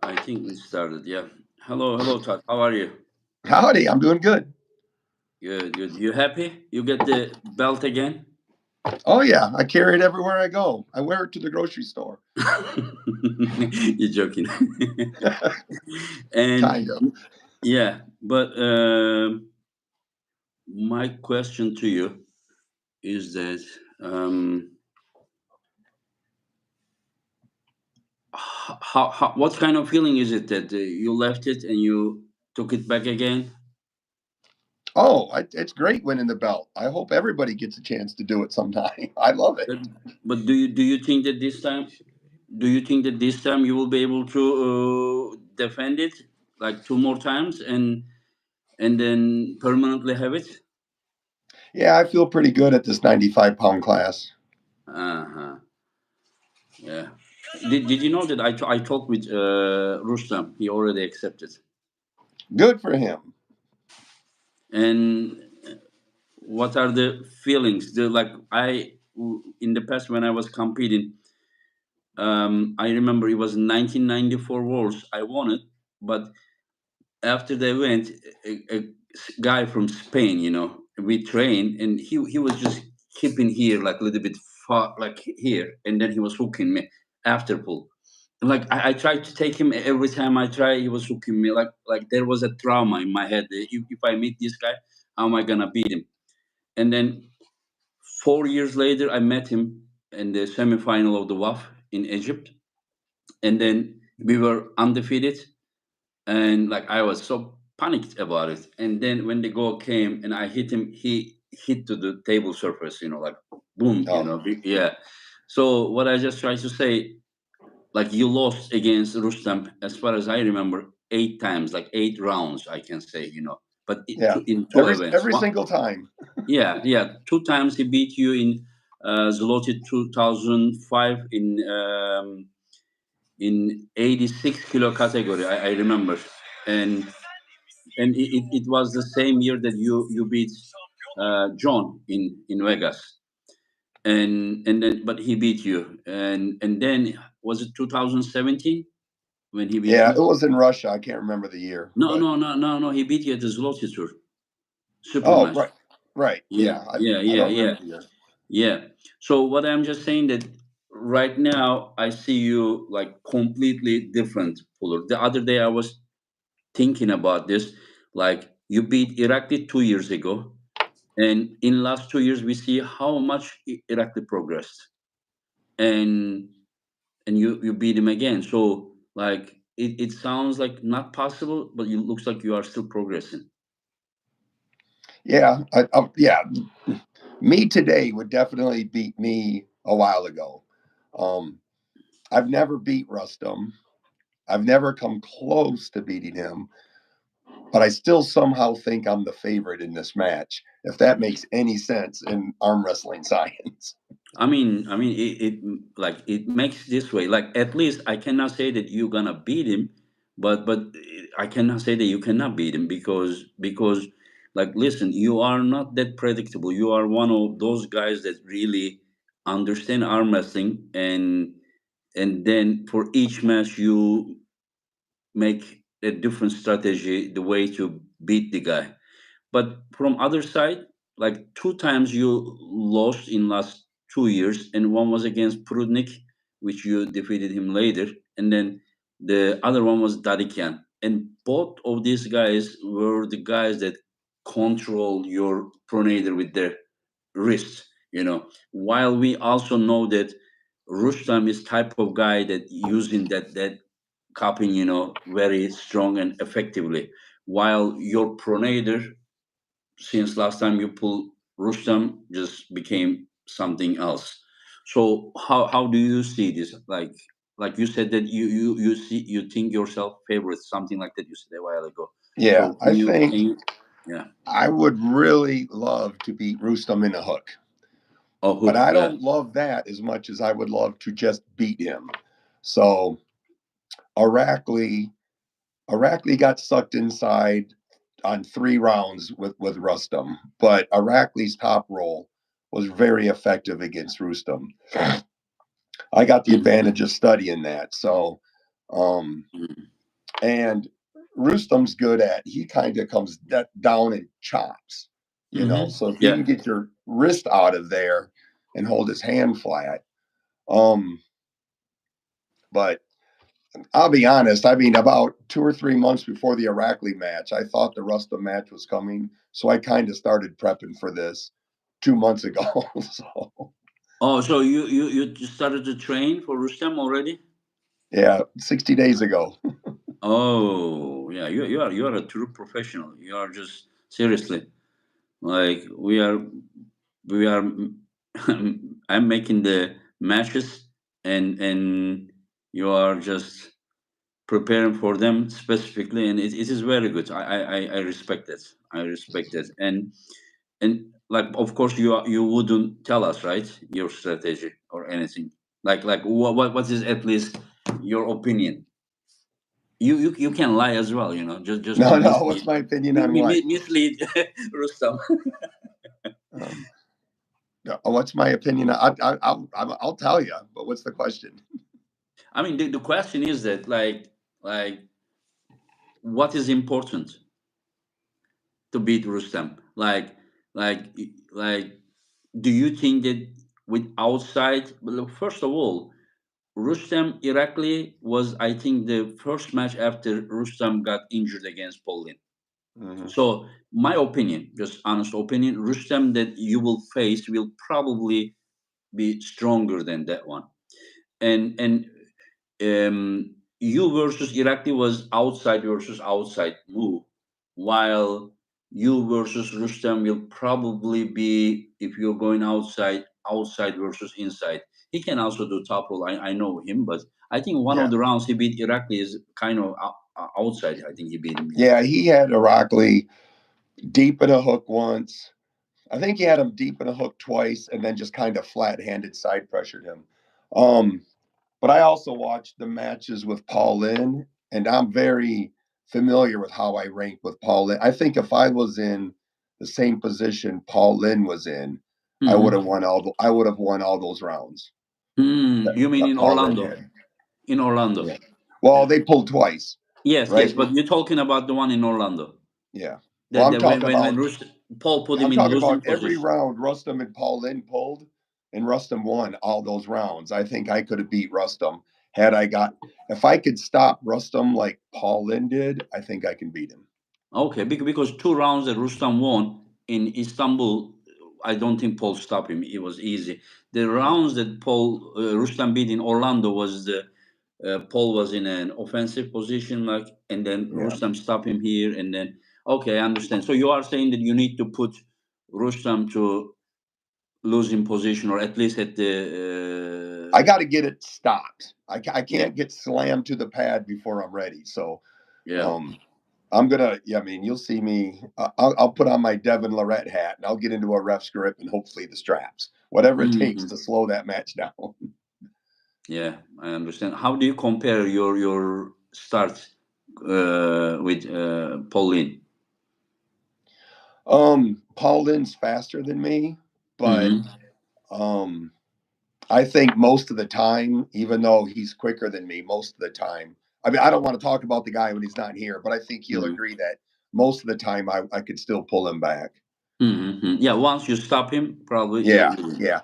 I think we started. Yeah. Hello, Todd. How are you? Howdy, I'm doing good. Good, good. You happy? You get the belt again? Oh yeah, I carry it everywhere I go. I wear it to the grocery store. You're joking. And Kind of. yeah, but my question to you is that um, what kind of feeling is it that you left it and you took it back again? It's great winning the belt. I hope everybody gets a chance to do it sometime. I love it. But, but do you think that this time you will be able to defend it like two more times and then permanently have it? Yeah, I feel pretty good at this 95-pound class. Uh-huh. Yeah. Did you know that I talked with Rustam? He already accepted. Good for him. And what are the feelings? The like I in the past when I was competing, I remember it was 1994 Worlds. I won it, but after the event, a guy from Spain, we trained, and he was just keeping here like a little bit far, like here, and then he was hooking me after pull. Like I tried to take him every time I try, he was hooking me. Like there was a trauma in my head. If I meet this guy, how am I gonna beat him? And then 4 years later, I met him in the semifinal of the WAF in Egypt, and then we were undefeated, and like I was so panicked about it. And then when the goal came and I hit him, he hit to the table surface, like boom, Oh, yeah. So what I just tried to say, like you lost against Rustam, as far as I remember, 8 times, like 8 rounds, I can say, but yeah. in two Every events. every single time. Yeah, yeah, 2 times he beat you in Zloty 2005 in 86 kilo category. I remember, and it was the same year that you beat John in Vegas, and then but he beat you, and then was it 2017 when he beat Yeah, it you? was in Russia. I can't remember the year, No, but no, no, no, no. He beat you at the Zloty Tour super oh, match. right, right. Yeah, Yeah, yeah, I yeah, don't yeah, remember the year. yeah. So what I'm just saying that right now I see you like completely different puller. The other day I was thinking about this, like you beat Irakli 2 years ago, and in last 2 years we see how much Irakli progressed, and you beat him again. So like it sounds like not possible, but it looks like you are still progressing. Yeah, yeah. Me today would definitely beat me a while ago. Um, I've never beat Rustum. I've never come close to beating him, but I still somehow think I'm the favorite in this match, if that makes any sense in arm wrestling science. I mean, it like it makes this way. Like at least I cannot say that you're gonna beat him, but I cannot say that you cannot beat him because like listen, you are not that predictable. You are one of those guys that really understand arm wrestling, and then for each match you make a different strategy, the way to beat the guy. But from other side, like 2 times you lost in last 2 years, and one was against Prudnik, which you defeated him later, and then the other one was Dadikian. And both of these guys were the guys that control your pronator with their wrist. While we also know that Rustam is type of guy that using that cupping, very strong and effectively. While your pronator, since last time you pulled Rustam, just became something else. So how do you see this? Like you said that you think yourself favorite, something like that you said a while ago. Yeah, So I can think you yeah. I would really love to beat Rustam in a hook, Oh, but hook, I yeah. don't love that as much as I would love to just beat him. So Arakli, Arakli got sucked inside on 3 rounds with Rustam, but Arakli's top roll was very effective against Rustam. I got the Mhm. advantage of studying that. So, um, Mhm. And Rustom's good at, he kind of comes down and chops, so if you Yeah. can get your wrist out of there and hold his hand flat. um but I'll be honest, I mean, about 2 or 3 months before the Irakli match, I thought the Rustom match was coming, so I kind of started prepping for this 2 months ago. So Oh, so you started to train for Rustem already? yeah, 60 days ago. Oh, yeah. You are a true professional. You are just seriously like we are. I'm making the matches, and you are just preparing for them specifically, and it is very good. I respect that. I respect that, and like of course you wouldn't tell us, right, your strategy or anything, like what is at least your opinion. You can lie as well, just to No, no, what's my opinion on what? mislead Rustam. um, what's my opinion? I'll tell you, but what's the question? I mean, the question is that like what is important to beat Rustam? Like like do you think that with outside, well, look, first of all, Rustam Irakli was, I think, the first match after Rustam got injured against Poland. Hmm. So my opinion, just honest opinion, Rustam that you will face will probably be stronger than that one. And you versus Irakli was outside versus outside move, while you versus Rustam will probably be, if you're going outside versus inside. He can also do top roll. I know him, but I think one of Yeah, the rounds he beat Irakli is kind of outside. I think he beat him. yeah, he had Irakli deep in a hook once. I think he had him deep in a hook twice, and then just kind of flat-handed side pressured him. Um, but I also watched the matches with Paul Lynn, and I'm very familiar with how I rank with Paul Lynn. I think if I was in the same position Paul Lynn was in, Hmm. I would have won all those rounds You mean that in Paul Lynn Orlando? had. In Orlando. Yeah. Well, they pulled twice, Yes, yes, right? but you're talking about the one in Orlando. Yeah. Well, That when Paul put him I'm in talking losing about every position. round Rustum and Paul Lynn pulled, and Rustum won all those rounds. I think I could have beat Rustum had I got, if I could stop Rustum like Paul Lynn did, I think I can beat him. Okay, because 2 rounds that Rustam won in Istanbul, I don't think Paul stopped him. It was easy. The Yeah. rounds that Rustam beat in Orlando was the Paul was in an offensive position, like, and then Yeah. Rustam stopped him here, and then okay, I understand. So you are saying that you need to put Rustam to losing position, or at least at I the got to get it stopped. I yeah, can't get slammed to the pad before I'm ready. So yeah. um, I'm gonna. Yeah, I mean, you'll see me. I'll put on my Devin Lorette hat and I'll get into a ref's grip and hopefully the straps, whatever it takes Hmm. to slow that match down. Yeah, I understand. How do you compare your start with Pauline? Paul Lynn's faster than me, but Hmm. um, I think most of the time, even though he's quicker than me, most of the time, I mean, I don't want to talk about the guy when he's not here, but I think he'll Hmm. agree that most of the time I could still pull him back. Hmm. Yeah, once you stop him, probably Yeah, you win. yeah.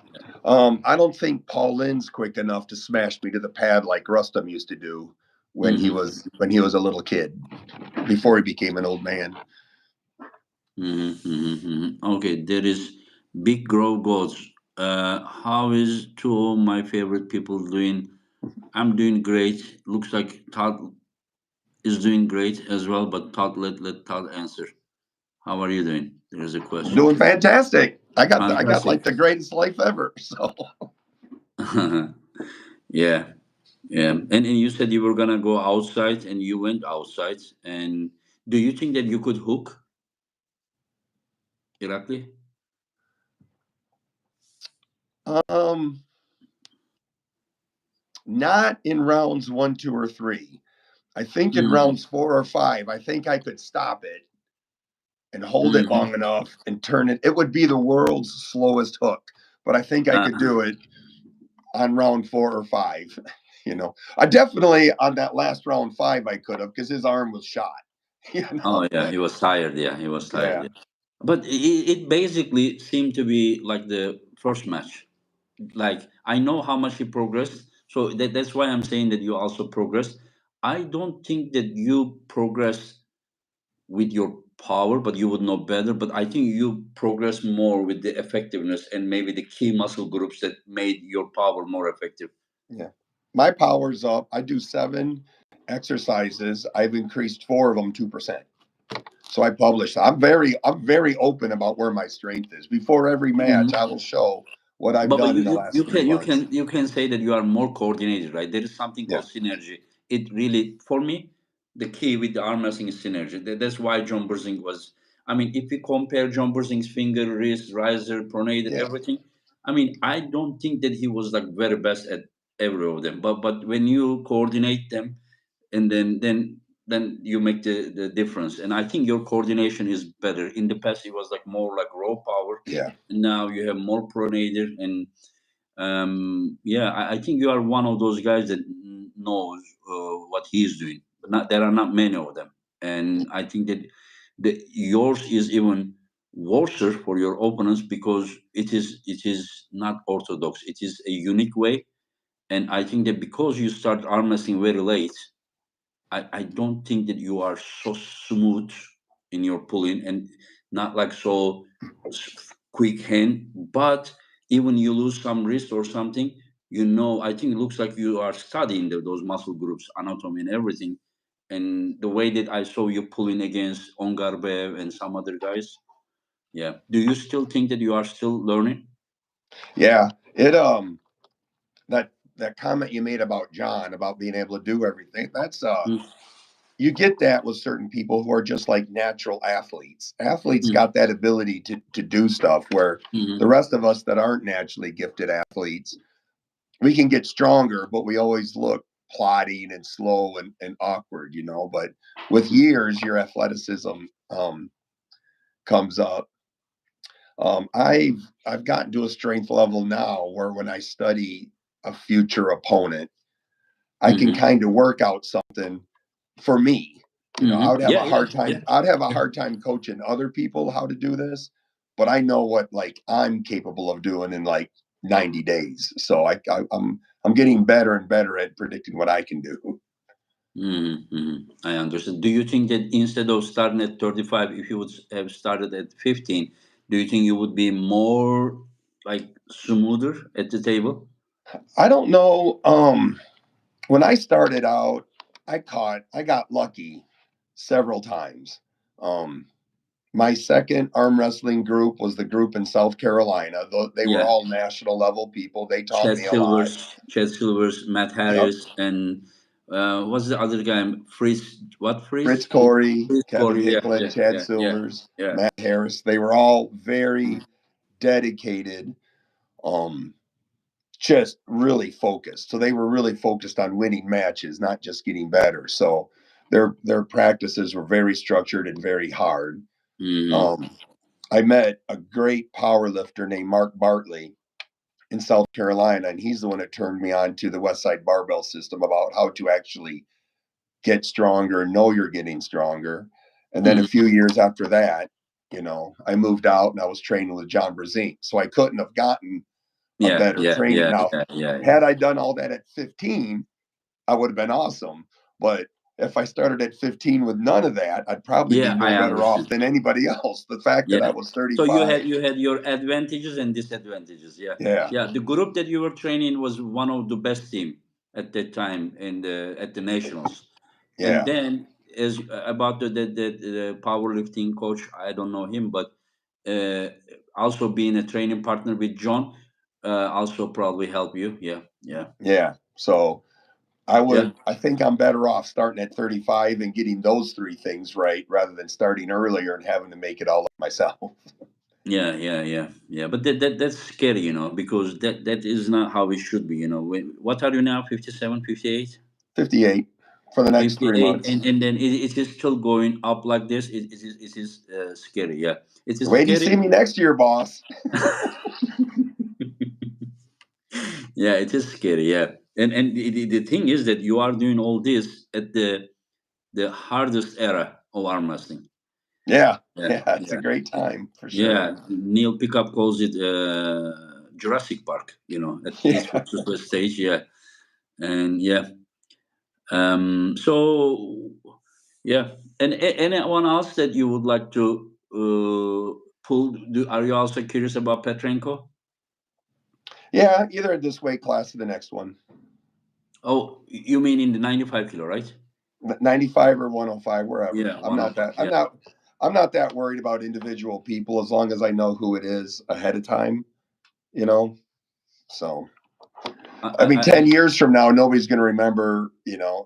I don't think Paul Lynn's quick enough to smash me to the pad like Rustum used to do Hmm. when he was a little kid before he became an old man. Hmm. Hmm. Okay, there is Big Grow Gods. How is two of my favorite people doing? I'm doing great. Looks like Todd is doing great as well, but Todd, let Todd answer. How are you doing? There is a I'm question. doing fantastic. I got Fantastic. like the greatest life ever. So Yeah. Yeah, and you said you were gonna go outside, and you went outside. And do you think that you could hook Irakli? um not in rounds 1, 2, or 3. I think in Mm-hmm. rounds 4 or 5, I think I could stop it and hold it Mm-hmm. long enough and turn it. It would be the world's slowest hook, but I think I could Uh, do it on round 4 or 5. I definitely on that last round 5 I could have because his arm was shot. You Oh know, yeah, he was tired. Yeah, he was tired. yeah, Yeah. But it basically seemed to be like the first match. Like I know how much he progressed, so that's why I'm saying that you also progressed. I don't think that you progress with your power, but you would know better. But I think you progress more with the effectiveness and maybe the key muscle groups that made your power more effective. yeah. My power's up. I do 7 exercises. I've increased 4 of them 2%. So I publish. I'm very open about where my strength is. Before every match, I will show what I've But done you, in the you you last three can you months. can you can say that you are more coordinated, right? There is something Yeah, called synergy. It really, for me, the key with the arm wrestling is synergy. That's why John Burzing was. I mean, if we compare John Burzing's finger, wrist, riser, pronator, yeah, everything, I mean, I don't think that he was like very best at every of them. But when you coordinate them, and then you make the difference. And I think your coordination is better. In the past, it was like more like raw power, yeah, and now you have more pronator and yeah, I think you are one of those guys that knows what he's doing. But not, there are not many of them, and I think that yours is even worse for your opponents because it is not orthodox. It is a unique way, and I think that because you start arm wrestling very late, I don't think that you are so smooth in your pulling and not like so quick hand. But even you lose some wrist or something, I think it looks like you are studying those muscle groups, anatomy and everything. And the way that I saw you pulling against Ongarbev and some other guys, yeah. Do you still think that you are still learning? yeah. It that comment you made about John about being able to do everything. That's you get that with certain people who are just like natural athletes. Athletes Mm-hmm. got that ability to do stuff where the rest of us that aren't naturally gifted athletes, we can get stronger, but we always look plodding and slow and awkward. But with years, your athleticism um, comes up. I've gotten to a strength level now where when I study a future opponent, I can Mm-hmm. kind of work out something for me. I would have Yeah, a yeah, hard time. yeah, I'd have a hard time coaching other people how to do this, but I know what like I'm capable of doing in like 90 days. So I'm getting better and better at predicting what I can do. I understand. Do you think that instead of starting at 35, if you would have started at 15, do you think you would be more like smoother at the table? I don't know. When I started out, I got lucky several times. Um, my second arm wrestling group was the group in South Carolina. They were Yeah. all national level people. They taught Chad me a lot. Silvers, Chad Silvers, Matt Yep. Harris, and what's the other guy? Fritz, what Fritz Fritz? Corey, Fritz Kevin Corey. Yeah, Hicklin, yeah, Chad yeah, yeah, Silvers, yeah. Matt Harris. They were all very dedicated, um, just really focused. So they were really focused on winning matches, not just getting better. So their practices were very structured and very hard. Mm-hmm. Um, I met a great power lifter named Mark Bartley in South Carolina, and he's the one that turned me on to the West Side Barbell System about how to actually get stronger and know you're getting stronger. And then a Mm-hmm. few years after that, I moved out and I was training with John Brazine. So I couldn't have gotten a Yeah, better yeah, training. yeah, Now, yeah, yeah, yeah. had I done all that at 15, I would have been awesome. But if I started at 15 with none of that, I'd probably be Yeah, no I better off understand. than anybody else. The fact that I Yeah. was So you had 35. your advantages and disadvantages. Yeah. Yeah. Yeah. The group that you were training was one of the best team at that time in the at the nationals. And Yeah. then as about the powerlifting coach, I don't know him, but uh, also being a training partner with John, also probably help you. Yeah. Yeah. Yeah. So Yeah. I think I'm better off starting at 35 and getting those 3 things right rather than starting earlier and having to make it all up myself. Yeah, yeah, yeah, yeah. But that's scary, because that is not how it should be. What are you now? 57, 58? 58 for the next 3 58, months. and then it is still going up like this. It is scary. Yeah, it is Wait till you see scary. me next year, boss. Yeah, it is scary. Yeah. And the thing is that you are doing all this at the hardest era of arm wrestling. Yeah, Yeah, yeah, it's a yeah, great time for sure. yeah. Neil Pickup calls it Jurassic Park. At East Yeah. versus West stage. Yeah, and yeah. So yeah, and anyone else that you would like to pull? Are you also curious about Petrenko? Yeah, either this weight class or the next one. Oh, you mean in the 95 kilo, right? 95 or 105, wherever. Yeah, I'm not 105. that I'm Yeah. not I'm not that worried about individual people as long as I know who it is ahead of time, you know. So, I, I mean, I, I, 10 years from now nobody's going to remember,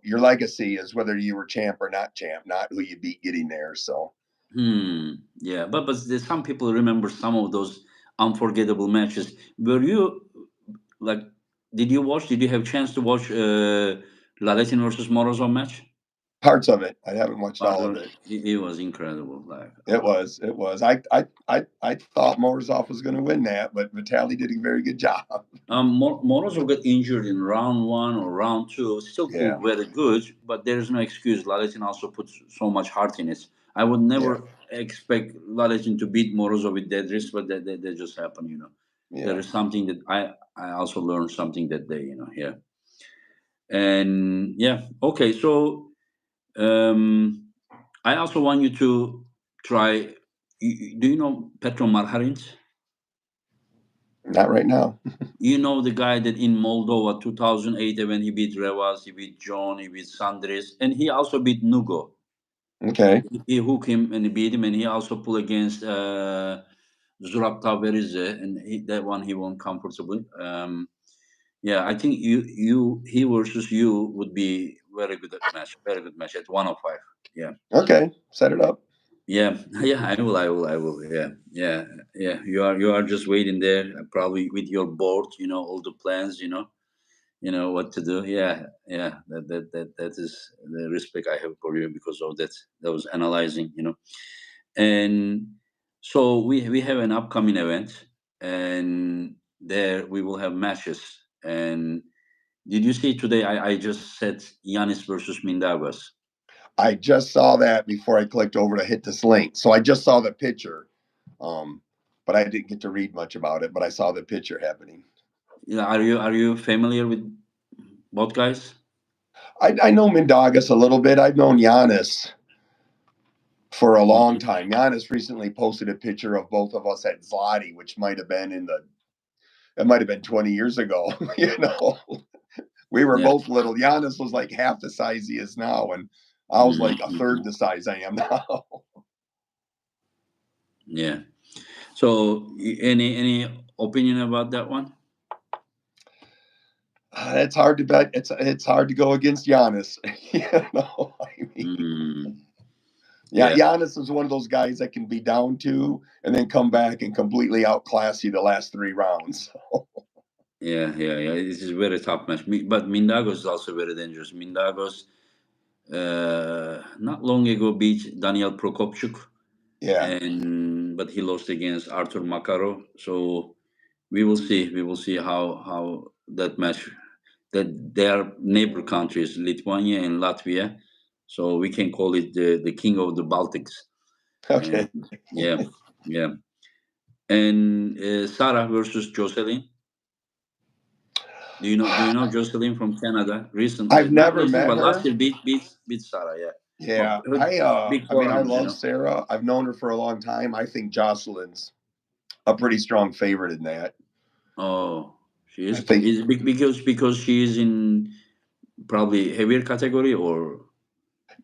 your legacy is whether you were champ or not champ, not who you beat getting there. So, yeah, but there's some people remember some of those unforgettable matches. Were you like? Did you watch? Did you have chance to watch Laletin versus Morozov match? parts of it. I haven't watched all of Pardon, it. it was incredible. Like, It was. I thought Morozov was going to win that, but Vitaly did a very good job. Morozov got injured in round one or round two. Still Yeah. pulled very good, but there's no excuse. Laletin also puts so much heart in it. I would Yeah. never expect Laletin to beat Morozov with that risk, but that just happened. There Yeah. is something that I also learned something that day. Yeah, and yeah, okay. So um, I also want you to try. Do you know Petro Marharins? Not right now. You know the guy that in Moldova 2008 when he beat Revas, he beat John, he beat Sandres, and he also beat Nugo. Okay. He hooked him and he beat him, and he also pulled against Zurab Taverize, and that one he won comfortably. Yeah, I think he versus you would be very good match at 105. Yeah. Okay. Set it up. Yeah, yeah, I will. Yeah, yeah, yeah. You are just waiting there, probably with your board, all the plans, what to do. Yeah, yeah. That is the respect I have for you because of that. That was analyzing. And so we have an upcoming event, and there we will have matches. And did you see today? I just said Yanis versus Mindaugas. I just saw that before I clicked over to hit this link. So I just saw the picture, um, but I didn't get to read much about it. But I saw the picture happening. Yeah, are you familiar with both guys? I know Mindaugas a little bit. I've known Giannis for a long Mhm. time. Giannis recently posted a picture of both of us at Zloty, which might have been it might have been 20 years ago. We were Yeah. both little. Giannis was like half the size he is now, and I was like a third Mhm. the size I am now. Yeah. So, any opinion about that one? It's hard to bet. It's hard to go against Giannis. I mean, Mm, yeah, yeah, Giannis is one of those guys that can be down two and then come back and completely outclass you the last three rounds. yeah, yeah, yeah. This is very tough match. But Mindagos is also very dangerous. Mindagos, not long ago beat Daniel Prokopchuk, Yeah. and but he lost against Artur Makarov. So we will see. We will see how that match. That they are neighbor countries, Lithuania and Latvia. So we can call it the king of the Baltics. And Okay. yeah, yeah. And Sarah versus Jocelyn. Do you know Jocelyn from Canada? I've Not never recent, met but last her. year beat Sarah. Yeah, Yeah. big I mean I tournaments. love Sarah. I've known her for a long time. I think Jocelyn's a pretty strong favorite in that. Oh, she I is. think Is it because she is in probably heavier category or?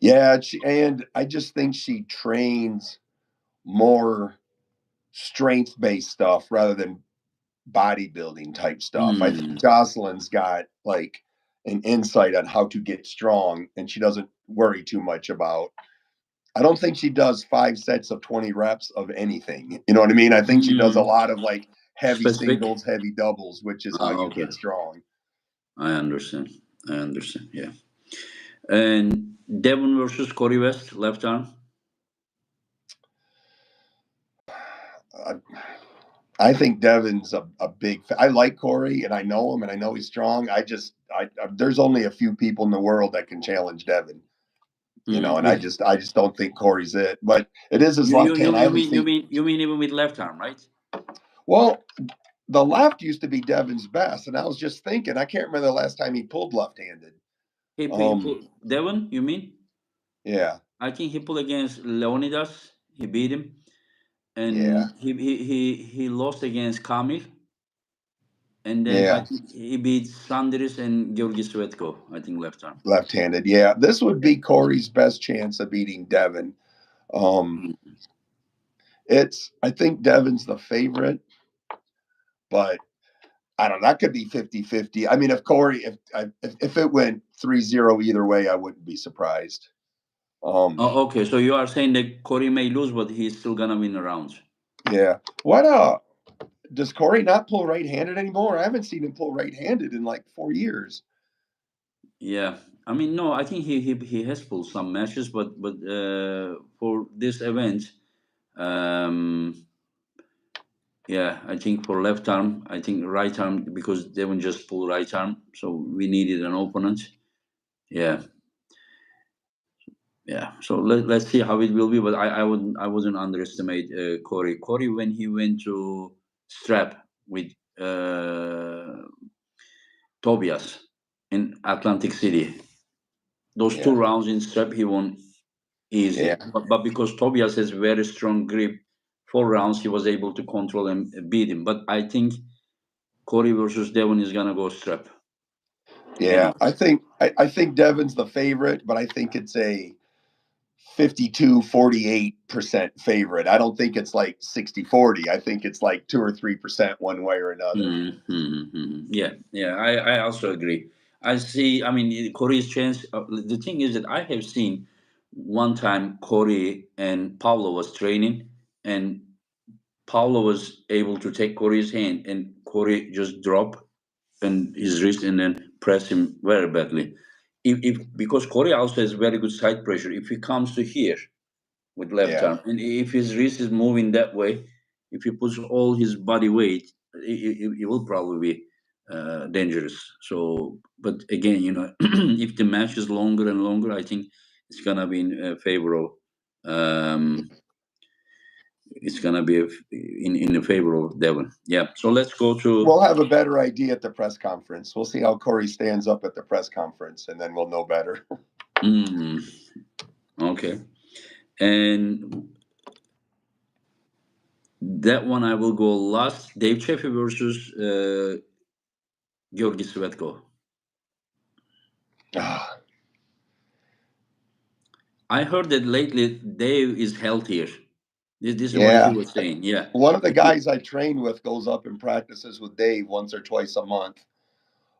yeah, and I just think she trains more strength based stuff rather than bodybuilding type stuff. I think Hmm. Jocelyn's got like an insight on how to get strong and she doesn't worry too much about I don't think she does 5 sets of 20 reps of anything. You know what I mean? I think she does a Hmm. lot of like heavy Specific. singles, heavy doubles, which is how you Okay, get strong. I understand. I understand. Yeah. And Devon versus Corey West, left arm. Uh, I think Devin's a big. I like Corey, and I know him, and I know he's strong. There's only a few people in the world that can challenge Devin, and If I just don't think Corey's it. But it is his left hand. I haven't seen. you mean even with left arm, right? Well, the left used to be Devin's best, and I was just thinking, I can't remember the last time he pulled left-handed. He pulled Devon. You mean? Yeah, I think he pulled against Leonidas. He beat him, yeah, and he lost against Kamil, and then I yeah, think he beat Sandris and Georgi Svetko. I think left arm. left-handed. Yeah, this would be Corey's best chance of beating Devin. Um, Mm. I think Devin's the favorite, but I don't know. That could be 50-50. I mean, if Corey, if it went 3-0 either way, I wouldn't be surprised. Um, Oh, okay, so you are saying that Corey may lose, but he's still gonna win the rounds. yeah. Does Corey not pull right-handed anymore? I haven't seen him pull right-handed in like 4 years. Yeah, I mean, no, I think he has pulled some matches, but for this event, um, yeah, I think for left arm, I think right arm because Devon just pulled right arm, so we needed an opponent. Yeah, yeah. So let's see how it will be, but I wouldn't underestimate Corey. Corey when he went to strap with Tobias in Atlantic City. Those two Yeah, rounds in strap he won easy, yeah, but because Tobias has very strong grip, 4 rounds he was able to control and beat him. But I think Corey versus Devon is gonna go strap. yeah. Anyways. I think Devin's the favorite, but I think it's a 52-48% favorite. I don't think it's like 60-40. I think it's like 2 or 3% one way or another. Yeah, yeah. I also agree. I see. I mean, Corey's chance. The thing is that I have seen one time Corey and Paulo was training, and Paulo was able to take Corey's hand, and Corey just drop and his wrist and then press him very badly. If because Corey also has very good side pressure. If he comes to here with left Yeah, arm, and if his wrist is moving that way, if he puts all his body weight, it will probably be dangerous. So, but again, if the match is longer and longer, I think it's gonna be in favor of. Um, it's gonna be in the favor of Devon. Yeah. So let's go to. we'll have a better idea at the press conference. We'll see how Corey stands up at the press conference, and then we'll know better. Mm, okay. And that one I will go last. Dave Chaffee versus Georgi Svetko. Ah, I heard that lately Dave is healthier. This is what he yeah, was saying. Yeah. one of the guys I train with goes up and practices with Dave once or twice a month.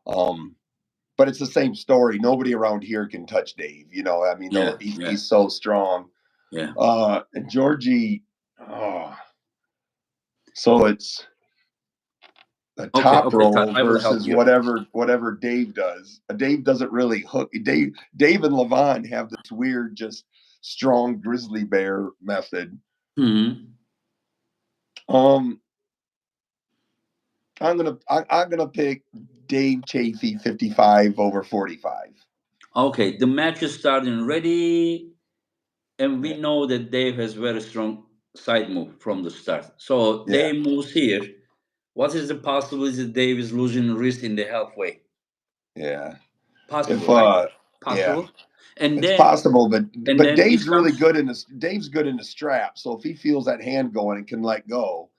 Um, but it's the same story. Nobody around here can touch Dave. I mean, Yeah. though Yeah. he's so strong. Yeah. And Georgie, oh, so it's a Okay. top Okay, Todd. roll I will help versus you. whatever Dave does. Dave doesn't really hook. Dave and Levan have this weird, just strong grizzly bear method. Hmm. Um, I'm gonna pick Dave Chaffee 55 over 45. Okay. The match is starting ready, and we Yeah, know that Dave has very strong side move from the start. So yeah, Dave moves here. What is the possibility that Dave is losing wrist in the halfway? yeah. If Possible, right? yeah, Possible. And it's then possible, and but then it comes. Dave's good in the strap. So if he feels that hand going and can let go,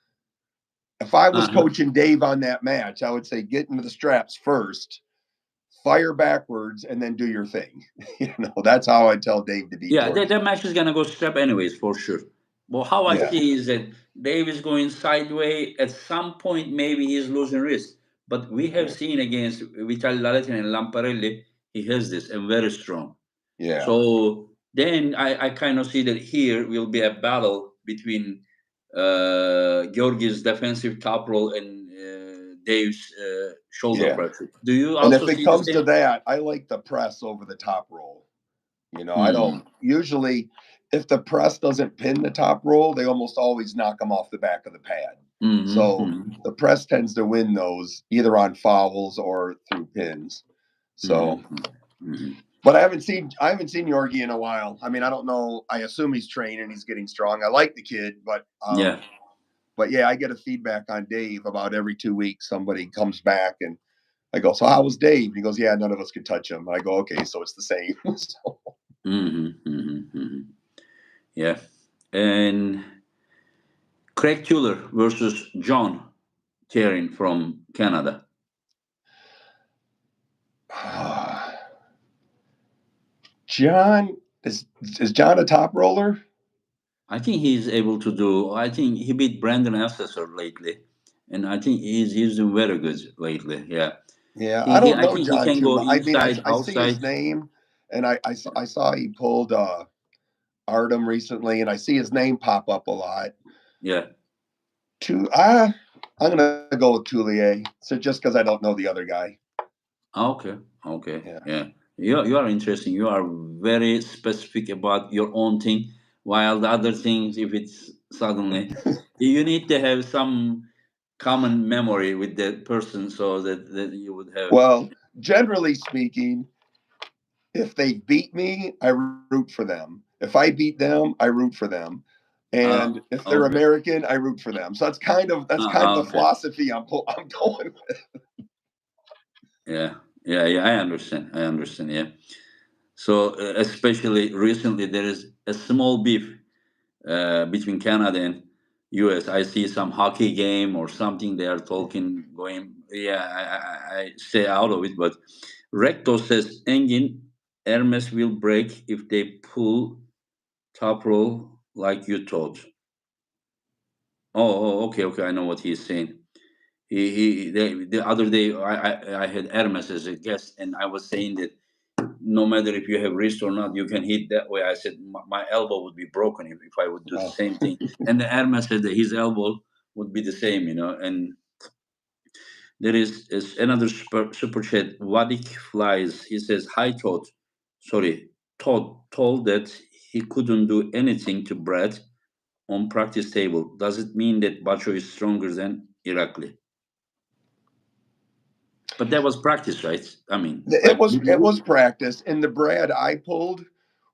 if I was Uh-huh. coaching Dave on that match, I would say get into the straps first, fire backwards, and then do your thing. That's how I tell Dave to beat Yeah, that, Georgie. that match is gonna go strap anyways for sure. But how I Yeah, see is that Dave is going sideways. At some point, maybe he's losing wrist. But we have yeah, seen against Vitali Laletin and Lamparelli, he has this and very strong. yeah, So then I kind of see that here will be a battle between Georgi's defensive top roll and Dave's shoulder yeah. pressure. Do you And also if it see the comes to same? that, I like the press over the top roll. I don't Mm, usually, if the press doesn't pin the top roll, they almost always knock them off the back of the pad. mm, So mm, the press tends to win those either on fouls or through pins. So, mm, mm. but I haven't seen Yorgi in a while. I mean, I don't know. I assume he's training, he's getting strong. I like the kid, Yeah. but yeah, I get a feedback on Dave about every 2 weeks. Somebody comes back and I go, so how was Dave? He goes, yeah, none of us could touch him. I go, okay, so it's the same. So, Yeah. And Craig Tuller versus John Kieran from Canada. John is John a top roller? I think he's able to do. I think he beat Brandon Assessor lately, and I think he's doing very good lately. Yeah. Yeah, I He don't I know think he John can too go much. I mean, I, inside, I see his outside. name, and I saw he pulled Artem recently, and I see his name pop up a lot. Yeah. Two, I'm gonna go with Toulier. So just because I don't know the other guy. Okay. Okay. Yeah. Yeah. You are interesting. You are very specific about your own thing, while the other things, if it's suddenly, you need to have some common memory with that person so that you would have. Well, generally speaking, if they beat me, I root for them. If I beat them, I root for them. And Uh, if they're okay. American, I root for them. So that's kind of the Okay. philosophy I'm going with. Yeah. Yeah. Yeah. I understand. I understand. Yeah. So, especially recently, there is a small beef between Canada and US. I see some hockey game or something. They are talking, going. Yeah, I stay out of it. But Recto says Engin Hermes will break if they pull top roll like you thought. Okay, okay. I know what he's saying. The other day I had Hermes as a guest, and I was saying that no matter if you have wrist or not, you can hit that way. I said my elbow would be broken if I would do the Oh. same thing. And the Hermes said that his elbow would be the same, And there is another super chat. Wadik flies. He says, "Hi Todd. Sorry, Todd told that he couldn't do anything to Brad on practice table. Does it mean that Bacho is stronger than Irakli?" But that was practice, right? I mean, It like, was practice, and the Brad I pulled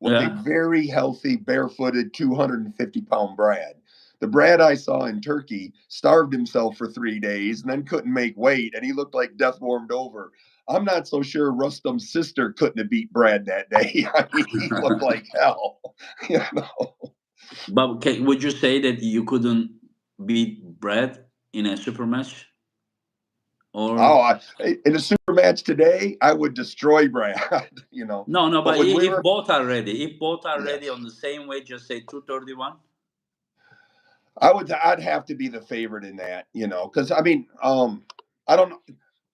was a yeah. very healthy, barefooted, 250-pound Brad. The Brad I saw in Turkey starved himself for 3 days and then couldn't make weight, and he looked like death warmed over. I'm not so sure Rustum's sister couldn't have beat Brad that day. I mean, he looked like hell. You know? But okay, would you say that you couldn't beat Brad in a super match? Or Oh, in a super match today, I would destroy Brad. no, no, But but when we if were, both are ready, if both are yeah, ready on the same way, just say 231. I'd have to be the favorite in that, because I mean, I don't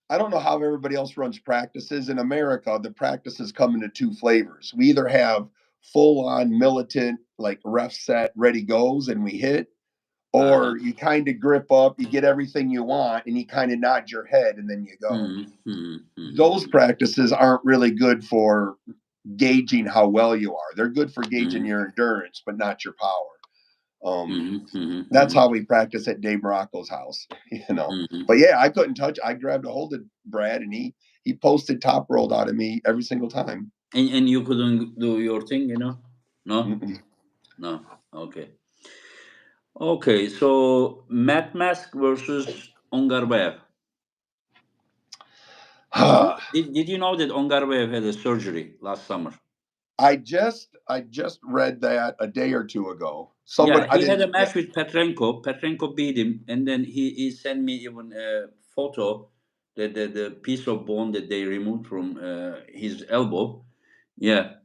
I don't know how everybody else runs practices in America. The practices come into two flavors. We either have full on militant, like ref set, ready goes, and we hit, Uh-huh. or you kind of grip up, you get everything you want, and you kind of nod your head and then you go. Those Mm-hmm. practices aren't really good for gauging how well you are. They're good for gauging Mm-hmm. your endurance, but not your power. Um, that's Mm-hmm. how we practice at Dave Morocco's house, Hmm. But yeah, I couldn't touch. I grabbed a hold of Brad, and he posted top rolled out of me every single time. And you couldn't do your thing? No? Mm-mm. No. Okay. Okay, so Matt Mask versus Ongarbayev. Did you know that Ongarbayev had a surgery last summer? I just read that a day or two ago. Somebody Yeah, I he had a didn't. Yeah, match with Petrenko. Petrenko beat him, and then he sent me even a photo, the piece of bone that they removed from his elbow. Yeah,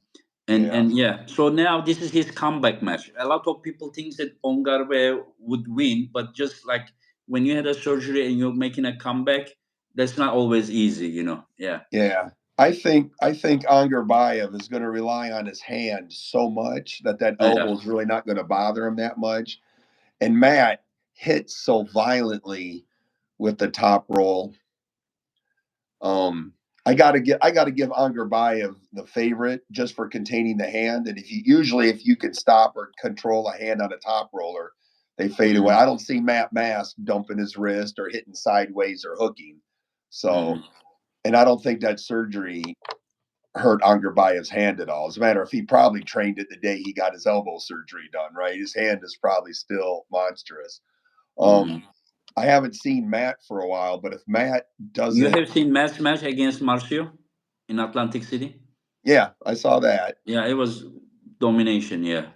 yeah, and yeah. So now this is his comeback match. A lot of people think that Ongarve would win, but just like when you had a surgery and you're making a comeback, that's not always easy. Yeah, yeah. I think Angerbayev is going to rely on his hand so much that yeah. elbow is really not going to bother him that much. And Matt hits so violently with the top roll. Um, I gotta give Angra the favorite just for containing the hand. And if you can stop or control a hand on a top roller, they fade away. Mm-hmm. I don't see Matt Mask dumping his wrist or hitting sideways or hooking. So, Mm-hmm. and I don't think that surgery hurt Angrabayev's hand at all. As a matter of fact, he probably trained it the day he got his elbow surgery done, right? His hand is probably still monstrous. Mm-hmm. I haven't seen Matt for a while, but if Matt You doesn't, have seen match against Marcio in Atlantic City? yeah, I saw that. Yeah, it was domination. Yeah.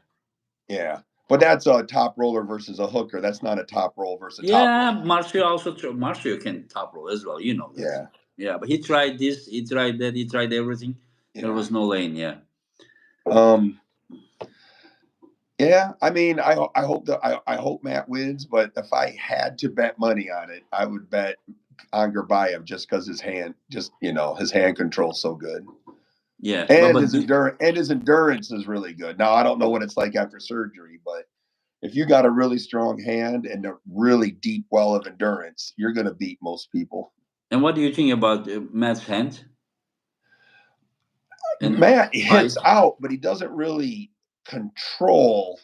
Yeah. But that's a top roller versus a hooker. That's not a top roll versus a top Yeah, roller. Marcio can top roll as well. You know that. Yeah. Yeah, but he tried this, he tried that, he tried everything. There Yeah. was no lane. Yeah. Um, yeah, I mean, I hope Matt wins, but if I had to bet money on it, I would bet Angerbayev just because his hand control's so good, Yeah, and his endurance is really good. Now I don't know what it's like after surgery, but if you got a really strong hand and a really deep well of endurance, you're going to beat most people. and what do you think about Matt's hand and Matt height? hits out, but he doesn't really control.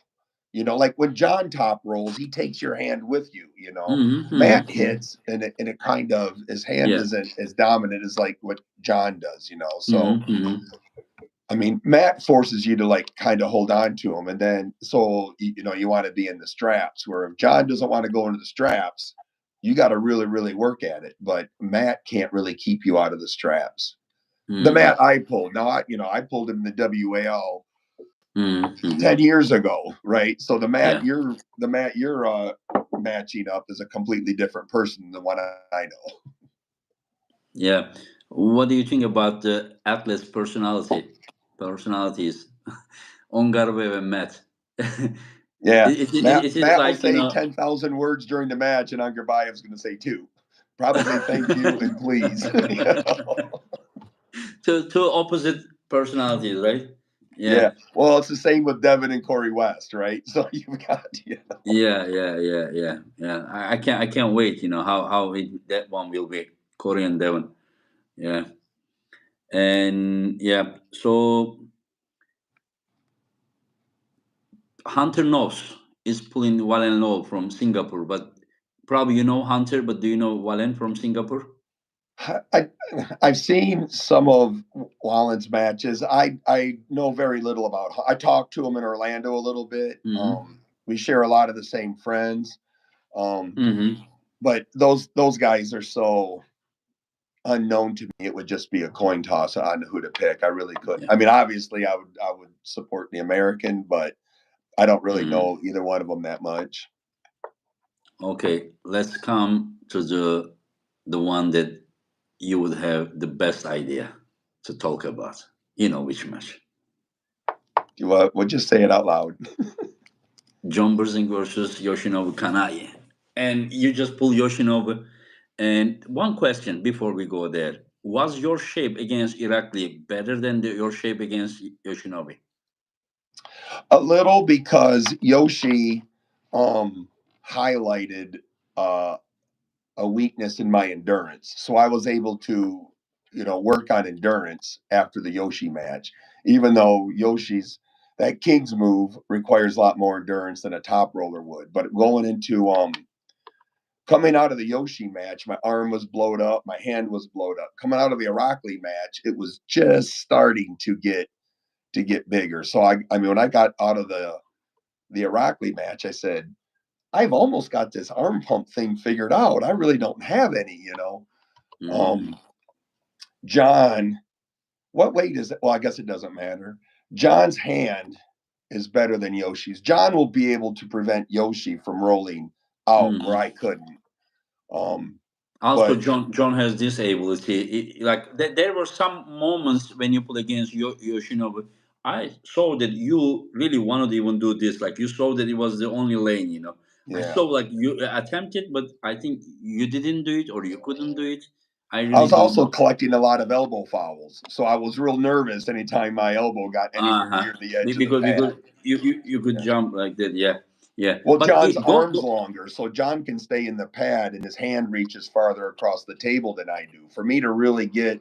Like when John top rolls, he takes your hand with you. Mm-hmm, Matt mm-hmm, hits, and it kind of his hand yeah. isn't as dominant as like what John does. So Mm-hmm, mm-hmm, I mean, Matt forces you to like kind of hold on to him, and then you want to be in the straps. Where if John doesn't want to go into the straps, you got to really really work at it. But Matt can't really keep you out of the straps. The mm-hmm, Matt I pulled. Now I pulled him in the WAL mm-hmm, mm-hmm. 10 years ago, right? So Yeah, the Matt you're matching up is a completely different person than what I know. yeah. What do you think about the athlete's personalities? Ongarve and Matt. Yeah, It is Matt will like, say 10,000 words during the match, and Angerbayev's going to say two, probably thank you and please. two opposite personalities, right? Yeah, Yeah, well, it's the same with Devin and Corey West, right? So you've got yeah. I can't wait. You know that one will be Korean Devon. Yeah, and yeah. So Hunter knows is pulling Walen Low from Singapore, but probably you know Hunter, but do you know Walen from Singapore? I I've seen some of Wallen's matches. I know very little about. I talked to him in Orlando a little bit. Mm-hmm. We share a lot of the same friends. Um, Mm-hmm. but those guys are so unknown to me. It would just be a coin toss on who to pick. I really couldn't. Yeah. I mean, obviously, I would support the American, but I don't really Mm. know either one of them that much. Okay, let's come to the one that you would have the best idea to talk about. You know which match? You what? We'll just say it out loud. John Burzing versus Yoshinobu Kanai. And you just pull Yoshinobu. And one question before we go there. Was your shape against Irakli better than your shape against Yoshinobu? A little because Yoshi highlighted uh, a weakness in my endurance. So I was able to, work on endurance after the Yoshi match, even though that King's move requires a lot more endurance than a top roller would. But going into coming out of the Yoshi match, my arm was blowed up, my hand was blowed up. Coming out of the Irakli match, it was just starting to get bigger. So I mean, when I got out of the Irakli match, I said, I've almost got this arm pump thing figured out. I really don't have any. Mm, Um, John, what weight is it? Well, I guess it doesn't matter. John's hand is better than Yoshi's. John will be able to prevent Yoshi from rolling out where I mhm. couldn't. Um, Also, but John has this ability. There were some moments when you play against Yoshinobu. I saw that you really wanted to even do this. Like you saw that it was the only lane. I yeah, saw like you attempted, but I think you didn't do it or you couldn't do it. I I really was don't also know. collecting a lot of elbow fouls. So I was real nervous anytime my elbow got Uh anywhere huh. near the edge of the Because pad. you could Yeah. jump like that. Yeah, yeah. Well, But John's it don't. arm's longer, so John can stay in the pad and his hand reaches farther across the table than I do. For me to really get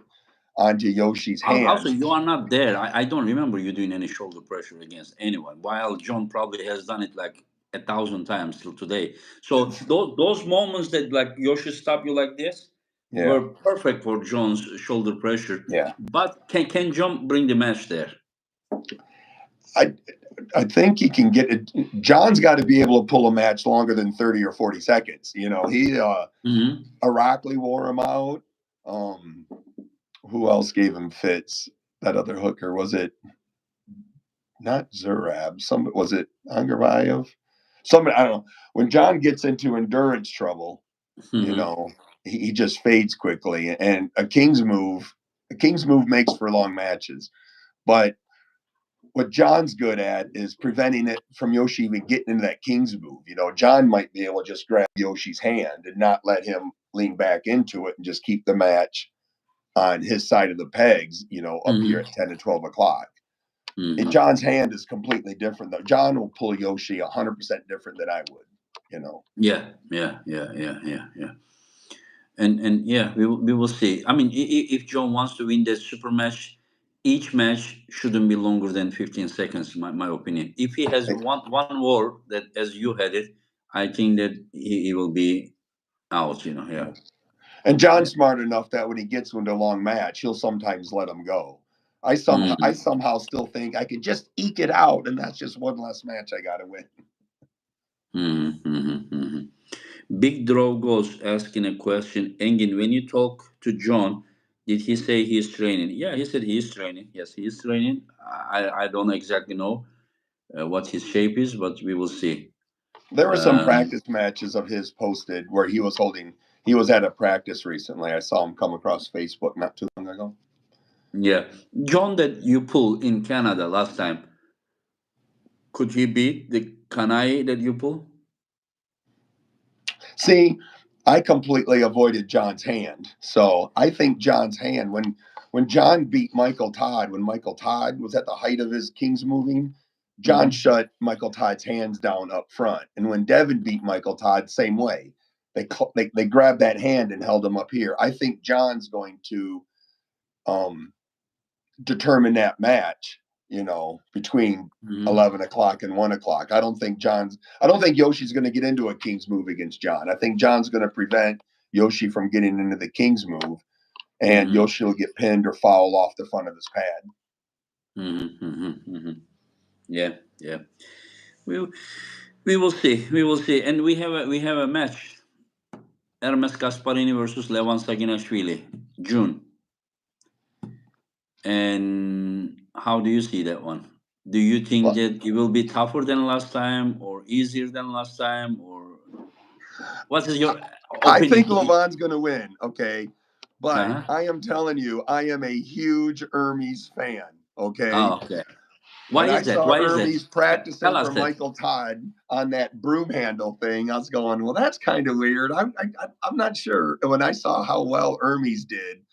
onto Yoshi's Also, hand. you are not there. I don't remember you doing any shoulder pressure against anyone, while John probably has done it like 1,000 times till today. So those moments that like Yoshi stopped you like this Yeah, were perfect for John's shoulder pressure. yeah. But can John bring the match there? I I think he can get it. John's got to be able to pull a match longer than 30 or 40 seconds. He Hmm. Arackley wore him out. Um, who else gave him fits? That other hooker, was it not Zurab? Some was it Angra? Somebody, I don't know. When John gets into endurance trouble, you Hmm. know, he just fades quickly. And a king's move makes for long matches. But what John's good at is preventing it from Yoshi even getting into that king's move. John might be able to just grab Yoshi's hand and not let him lean back into it and just keep the match on his side of the pegs, up here Hmm. at 10 and 12 o'clock. And Hmm. John's hand is completely different, though. John will pull Yoshi 100% different than I would. Yeah, yeah, yeah, yeah, yeah, yeah. And yeah, we will see. I mean, if John wants to win that super match, each match shouldn't be longer than 15 seconds. My opinion. If he has one war that as you had it, I think that he will be out. Yeah, And yeah. John's smart enough that when he gets into a long match, he'll sometimes let him go. I somehow still think I can just eke it out, and that's just one less match I got to win. Mm-hmm. Big Draw Goes asking a question. Engin, when you talk to John, did he say he is training? Yeah, he said he is training. Yes, he is training. I don't exactly know what his shape is, but we will see. There were some Um, practice matches of his posted where he was at a practice recently. I saw him come across Facebook not too long ago. yeah, John that you pull in Canada last time, could he beat the Kanai that you pull? See, I completely avoided John's hand. So I think John's hand, when John beat Michael Todd, when Michael Todd was at the height of his King's moving, John Hmm. shut Michael Todd's hands down up front. And when Devin beat Michael Todd, same way. They grabbed that hand and held him up here. I think John's going to um, determine that match, between Hmm. 11 o'clock and 1 o'clock. I don't think Yoshi's going to get into a King's move against John. I think John's going to prevent Yoshi from getting into the King's move, and Hmm. Yoshi will get pinned or foul off the front of his pad. Hmm. Hmm. Hmm. Yeah, yeah. We we will see. We will see. And we have a match. Hermes Gasparini versus Levan Saginashvili, June. And how do you see that one? Do you think Well, that it will be tougher than last time, or easier than last time, or what is your I opinion? think Levan's going to win, okay? But Uh-huh. I am telling you, I am a huge Hermes fan, okay? Oh, okay. Why When I is that? saw Why is that? Hermes Tell practicing us for that. Michael Todd on that broom handle thing, I was going, well, that's kind of weird. I'm not sure. And when I saw how well Hermes did,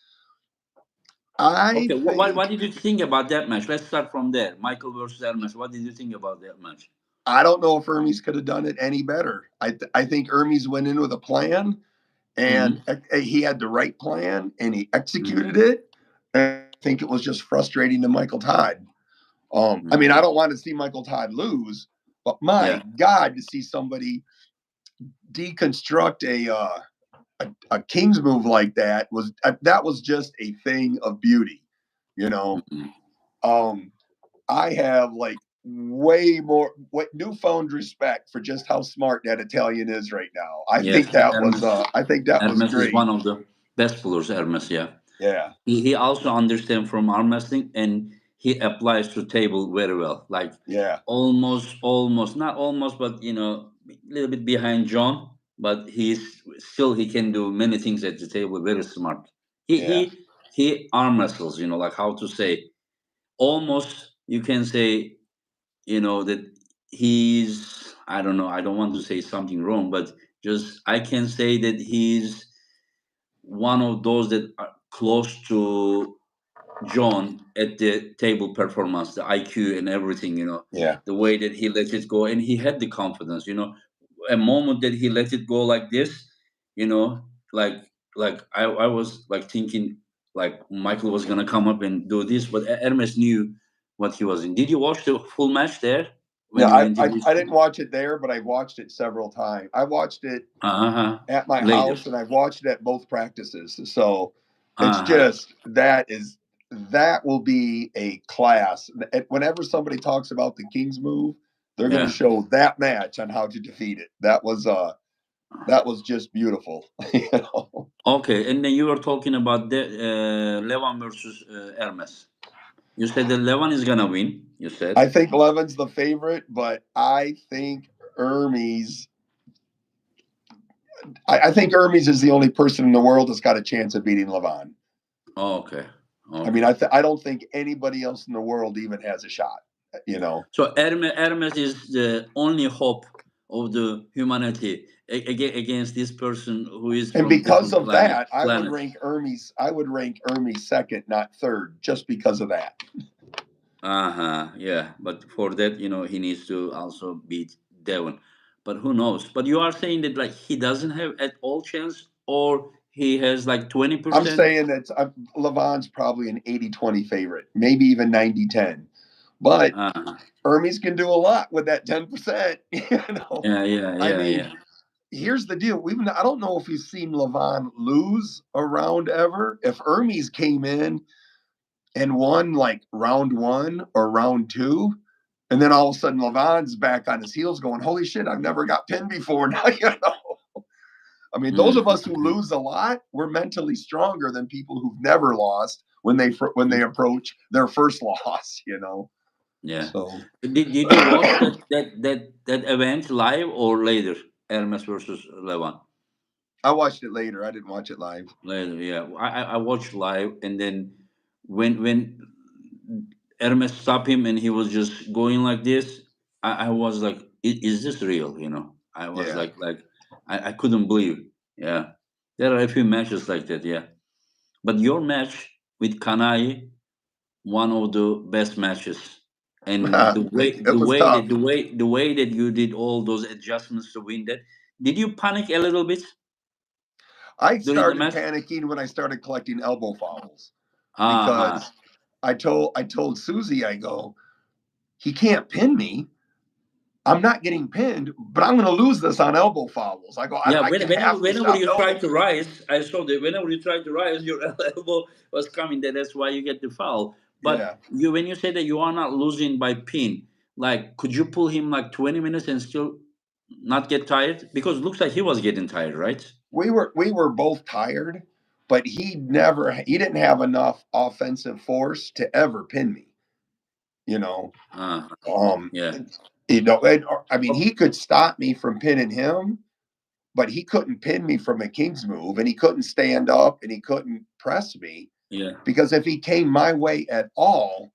I Okay, what think did you think about that match? Let's start from there. Michael versus Hermes. What did you think about that match? I don't know if Hermes could have done it any better. I think Hermes went in with a plan, and Mm-hmm. he had the right plan, and he Mm-hmm. executed it. And I think it was just frustrating to Michael Todd. I mean, I Mm-hmm. don't want to see Michael Todd lose, but my Yeah. God, to see somebody deconstruct a king's move like that was just a thing of beauty, you know. Mm-hmm. Um, I have like way more newfound respect for just how smart that Italian is right now. I Yes, think that was Hermes. I think that was Hermes is great. one of the best pullers. Hermes, yeah. Yeah, He also understands from arm wrestling, and he applies to table very well. Like yeah, almost, not almost, but a little bit behind John. But he can do many things at the table. Very smart. He yeah, he he arm wrestles. Like how to say, almost you can say, that he's. I don't know. I don't want to say something wrong, but just I can say that he's one of those that are close to John at the table performance, the IQ and everything, yeah, the way that he let it go, and he had the confidence, a moment that he let it go like this, you know, like I was like thinking like Michael was gonna come up and do this, but Hermes knew what he was in. Did you watch the full match there No, when you went in this? I didn't watch it there, but I watched it several times. I watched it Uh huh. at my Later. house, and I've watched it at both practices. So it's Uh huh. just that will be a class. Whenever somebody talks about the Kings move, they're going to Yeah. show that match on how to defeat it. That was just beautiful. You know? Okay, and then you were talking about the Levan versus Hermes. You said that Levan is gonna win. You said. I think Levin's the favorite, but Hermes. I think Hermes is the only person in the world that's got a chance of beating Levan. Oh, okay. I mean, Okay. I don't think anybody else in the world even has a shot. You know, So Hermes is the only hope of the humanity against this person who is and from because different of that, planet. I would rank Hermes second, not third, just because of that. Uh-huh. Yeah. But for that, he needs to also beat Devon. But who knows? But you are saying that like he doesn't have at all chance or he has like I'm 20%? saying that Levon's probably an 80-20 favorite, maybe even 90-10. But Uh-huh. Hermes can do a lot with that 10%. You know, Yeah, yeah, I yeah, mean, yeah. here's the deal. I don't know if we've seen Levon lose a round ever. If Hermes came in and won like round one or round two, and then all of a sudden Levon's back on his heels going, holy shit, I've never got pinned before. Now, you know. I mean, those of us who Mhm. lose a lot, we're mentally stronger than people who've never lost when they approach their first loss, you know. Yeah. So Did you watch that event live or later? Hermes versus Levan. I watched it later. I didn't watch it live. Later, yeah. I watched live, and then when Hermes stopped him and he was just going like this, I was like, Is this real?" I was Yeah. I couldn't believe. Yeah, there are a few matches like that. Yeah, but your match with Kanai, one of the best matches, and It was tough. the way that you did all those adjustments to win that. Did you panic a little bit I during the started match? panicking when I started collecting elbow fouls Uh huh. because I told Susie, I go, he can't pin me. I'm not getting pinned, but I'm going to lose this on elbow fouls. I go, Yeah, I have to whenever stop you try elbow to fouls. rise, I saw that whenever you try to rise, your elbow was coming there. That's why you get the foul. But Yeah. when you say that you are not losing by pin, like could you pull him like 20 minutes and still not get tired? Because it looks like he was getting tired, right? We were both tired, but he didn't have enough offensive force to ever pin me, you know. Uh, Um yeah. I mean, Oh, he could stop me from pinning him, but he couldn't pin me from a king's move, and he couldn't stand up, and he couldn't press me, yeah. because if he came my way at all,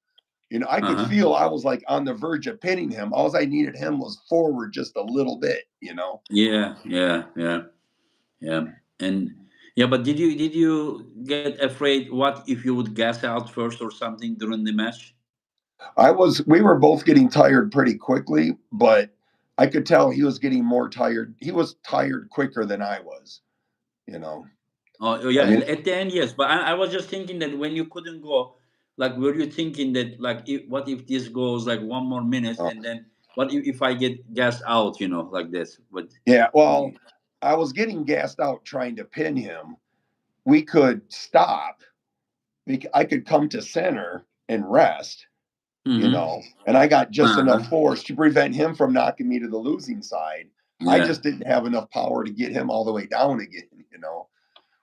I Uh could huh. feel I was like on the verge of pinning him. All I needed him was forward just a little bit. Yeah. Yeah. Yeah. Yeah. And yeah, but did you get afraid? What if you would gas out first or something during the match? We were both getting tired pretty quickly, but I could tell he was getting more tired. He was tired quicker than I was, you know. Oh, I yeah, mean, at the end, yes. But I was just thinking that when you couldn't go, like, were you thinking that, like, what if this goes like 1 more minute uh, and then what if I get gassed out, like this? But yeah, well, I was getting gassed out trying to pin him. We could stop. I could come to center and rest, mm-hmm. and I got just Uh-huh. enough force to prevent him from knocking me to the losing side. I Yeah. just didn't have enough power to get him all the way down again.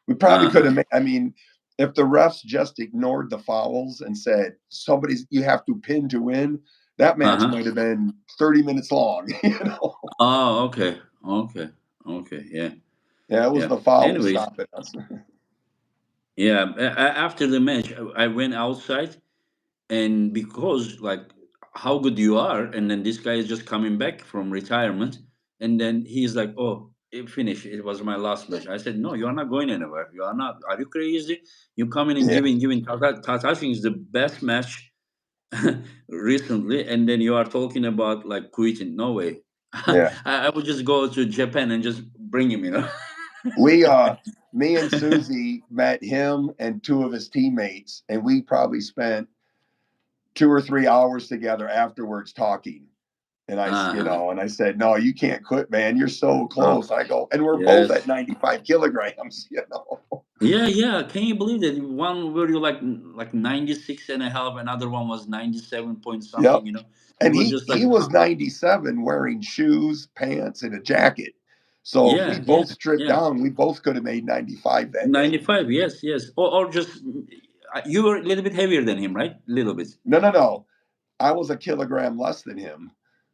We probably could Uh-huh. have I mean, if the refs just ignored the fouls and said, you have to pin to win, that match Uh-huh. might have been 30 minutes long. Oh, okay. Okay. Okay. Yeah. Yeah, it was Yeah. the fouls Anyways, stopping us. yeah, after the match, I went outside and because like how good you are, and then this guy is just coming back from retirement, and then he's like, oh, it finished, it was my last match. I said, no, you are not going anywhere, you are not, are you crazy? You coming and Yeah, giving Tata is the best match recently, and then you are talking about like quitting? No way. yeah. I would just go to Japan and just bring him. We me and Susie met him and two of his teammates, and we probably spent 2 or 3 hours together afterwards talking. And Uh-huh. and I said, no, you can't quit, man. You're so Oh, close. I go, and we're both yes. at 95 kilograms, you know. Yeah, yeah. Can you believe that one were you like 96 and a half, another one was 97 point Yep. something, you know? It And was he just like he was 97 wearing shoes, pants, and a jacket. So if we yeah, yeah, both stripped yeah. down, we both could have made 95 that day. 95, yes, yes. Or just you were a little bit heavier than him, right? A little bit. No, no, no. I was a kilogram less than him,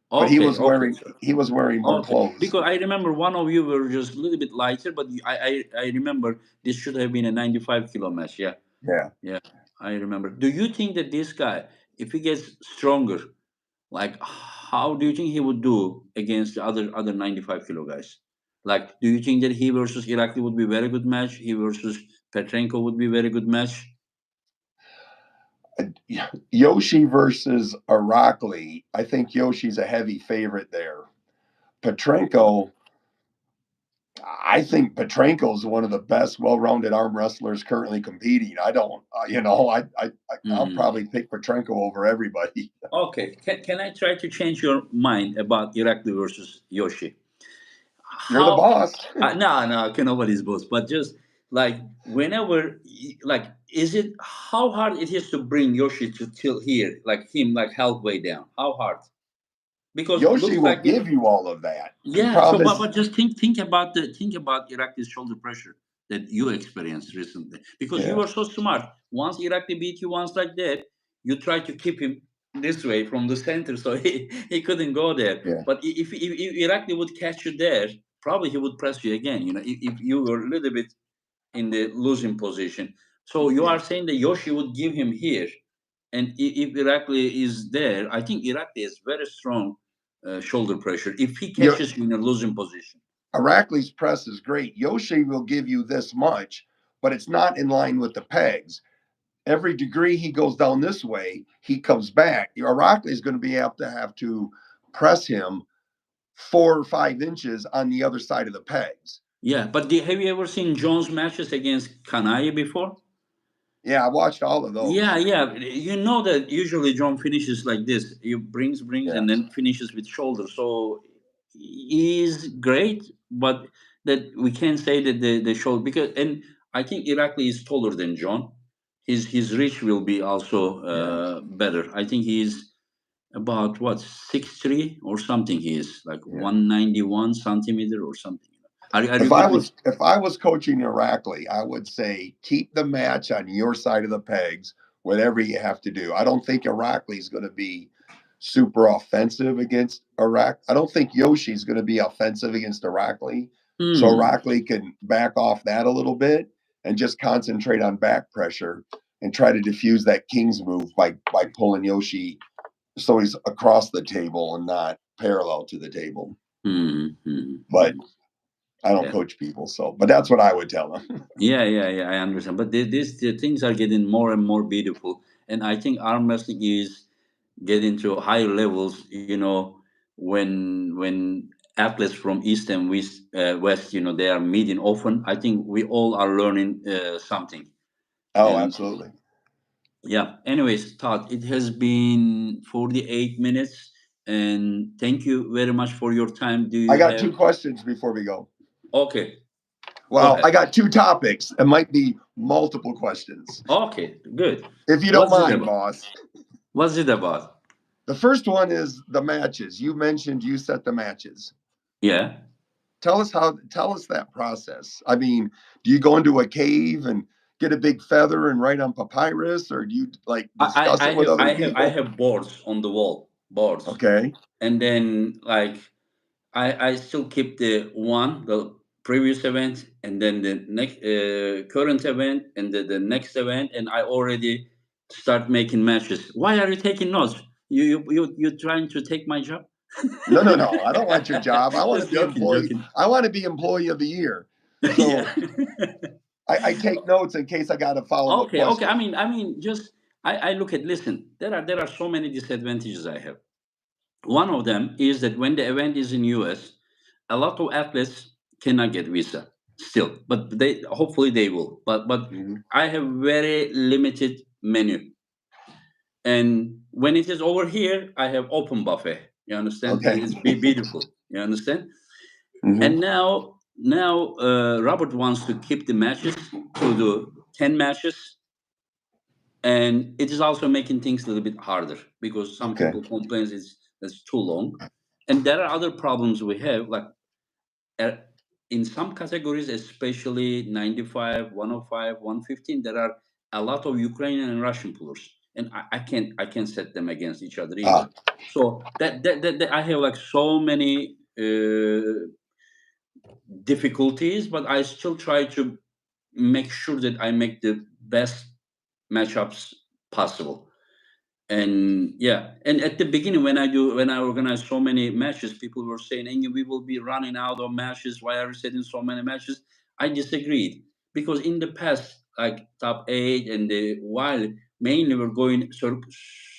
but he Okay, was okay. wearing he was wearing more Okay, clothes. because I remember one of you were just a little bit lighter, but I remember this should have been a 95 kilo match. Yeah, Yeah. yeah, I remember. Do you think that this guy, if he gets stronger, like how do you think he would do against the other 95 kilo guys? Like, do you think that he versus Irakli would be very good match? He versus Petrenko would be very good match? Yoshi versus Arakli. I think Yoshi's a heavy favorite there. Petrenko, I think Petrenko is one of the best well-rounded arm wrestlers currently competing. I don't, I'll Hmm. probably pick Petrenko over everybody. Okay, can I try to change your mind about Irakli versus Yoshi? You're the How boss. no, no, okay, nobody's boss, but just like whenever like is it how hard it is to bring Yoshi to till here, like him like halfway down, how hard? Because Yoshi looks will like give you all of that. The yeah, so problem but, is, but just think about Iraqi's shoulder pressure that you experienced recently. Because you yeah, were so smart. Once Iraqi beat you once like that, you try to keep him this way from the center, so he couldn't go there. yeah, But if Iraqi would catch you there, probably he would press you again. You know, if you were a little bit in the losing position. So you yeah. are saying that Yoshi would give him here, and if Irakli is there, I think Irakli is very strong shoulder pressure. If he You, catches you in a losing position, Arakli's press is great. Yoshi will give you this much, but it's not in line with the pegs. Every degree he goes down this way, he comes back. Arakli is going to be able to have to press him 4 or 5 inches on the other side of the pegs. yeah. But have you ever seen Jones matches against Kanai before? Yeah, I watched all of Yeah, those. yeah. You know that usually John finishes like this. He brings, Yeah, and then finishes with shoulder. So he is great, but that we can't say that the shoulder because and I think Irakli is taller than John. His reach will be also yeah, better. I think he's about what 6'3" or something. He is like yeah. 191 centimeter or something. Are you good with? If I was coaching Irakli, I would say keep the match on your side of the pegs, whatever you have to do. I don't think Irakli is going to be super offensive against Iraq. I don't think Yoshi's going to be offensive against Irakli. So Hmm. Irakli can back off that a little bit and just concentrate on back pressure and try to diffuse that King's move by pulling Yoshi so he's across the table and not parallel to the table. Hmm. Hmm. But Hmm. I don't Yeah. coach people, so but that's what I would tell them. Yeah, yeah, yeah. I understand, but the things are getting more and more beautiful, and I think arm wrestling is getting to higher levels. You know, when athletes from east and west, you know, they are meeting often. I think we all are learning something, Oh, and absolutely. yeah. Anyways, Todd, it has been 48 minutes, and thank you very much for your time. Do I you got have? two questions before we go. Okay, go Well, I ahead. got two topics. It might be multiple questions. Okay, good. If you don't What's it mind, about? boss. What's it about? The first one is the matches. You mentioned you set the matches. Yeah. Tell us that process. I mean, do you go into a cave and get a big feather and write on papyrus, or do you like discuss it with other I people? have boards on the wall, boards, Okay. and then like I still keep the previous event, and then the next current event, and the next event, and I already start making matches. Why are you taking notes? You trying to take my job? No, no, no. I don't want your job. I want to Just be joking, employee. joking. I want to be employee of the year. Yeah. So I take notes in case I got a follow up Okay, okay. question. I mean, just I look at listen. There are so many disadvantages I have. One of them is that when the event is in US, a lot of athletes cannot get visa. still, but they hopefully they will. But Hmm. I have very limited menu, and when it is over here, I have open buffet. You understand? Okay. It's beautiful. You understand? Hmm. And now Robert wants to keep the matches to do 10 matches, and it is also making things a little bit harder because some Okay. people complain it's too long, and there are other problems we have like uh, in some categories, especially 95, 105, 115, there are a lot of Ukrainian and Russian pullers, and I can't set them against each other either. Ah, So that I have like so many difficulties, but I still try to make sure that I make the best matchups possible. And yeah, and at the beginning when I organize so many matches, people were saying, "Engin, we will be running out of matches. Why are you setting so many matches?" I disagreed because in the past, like top eight and the while mainly we're going